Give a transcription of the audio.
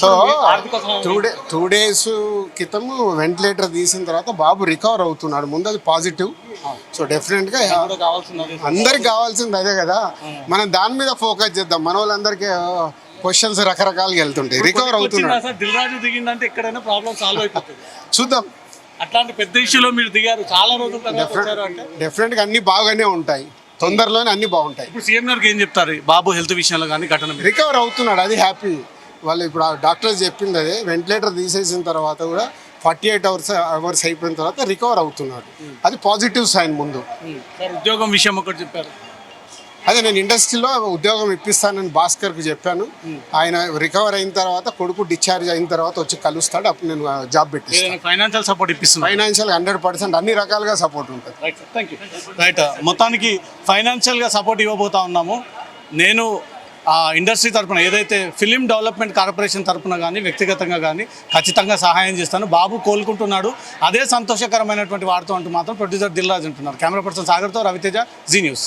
So 2 days క్రితం ventilator తీసిన తర్వాత బాబు రికవర్ అవుతున్నాడు. ముందు అది పాజిటివ్. సో డెఫినెట్గా అందరికి కావాల్సింది అదే కదా. మనం దాని మీద ఫోకస్ చేద్దాం. మన వాళ్ళందరికీ క్వశ్చన్స్ రకరకాలుగా వెళ్తుంటాయి. రికవర్ అవుతున్నాడు. దిల్ రాజు దిగిందంటే ఎక్కడైనా ప్రాబ్లం సాల్వ్ అయిపోతుంది. చూద్దాం. అట్లాంటి పెద్ద ఇష్యూలో మీరు దిగారు, చాలా రోజుల తర్వాత వచ్చారు అంటే డెఫినెట్గా అన్ని బాగానే ఉంటాయి. తొందరలోనే అన్ని బాగుంటాయి. ఇప్పుడు సీఎం గారికి ఏం చెప్తారు బాబు హెల్త్ విషయంలో కానీ ఘటన మీద? రికవర్ అవుతున్నాడు, అది హ్యాపీ. వాళ్ళు ఇప్పుడు డాక్టర్స్ చెప్పింది అదే, వెంటిలేటర్ తీసేసిన తర్వాత కూడా 48 hours అయిపోయిన తర్వాత రికవర్ అవుతున్నాడు. అది పాజిటివ్ సైన్. ముందు సార్ ఉద్యోగం విషయం ఒకటి చెప్పారు. అదే నేను ఇండస్ట్రీలో ఉద్యోగం ఇప్పిస్తానని భాస్కర్కి చెప్పాను. ఆయన రికవర్ అయిన తర్వాత, కొడుకు డిశ్చార్జ్ అయిన తర్వాత వచ్చి కలుస్తాడు. అప్పుడు నేను జాబ్ పెట్టిస్తాను. Financial support ఇప్పిస్తున్నాను. ఫైనాన్షియల్ 100% అన్ని రకాలుగా సపోర్ట్ ఉంటుంది. రైట్, మొత్తానికి ఫైనాన్షియల్గా సపోర్ట్ ఇవ్వబోతా ఉన్నాము. నేను ఇండస్ట్రీ తరఫున ఏదైతే ఫిలిం డెవలప్మెంట్ కార్పొరేషన్ తరఫున కానీ వ్యక్తిగతంగా కానీ ఖచ్చితంగా సహాయం చేస్తాను. బాబు కోలుకుంటున్నాడు, అదే సంతోషకరమైనటువంటి వార్త అంటూ మాత్రం ప్రొడ్యూసర్ దిల్ రాజు అంటున్నారు. కెమెరా పర్సన్ సాగర్తో రవితేజ, జీ న్యూస్.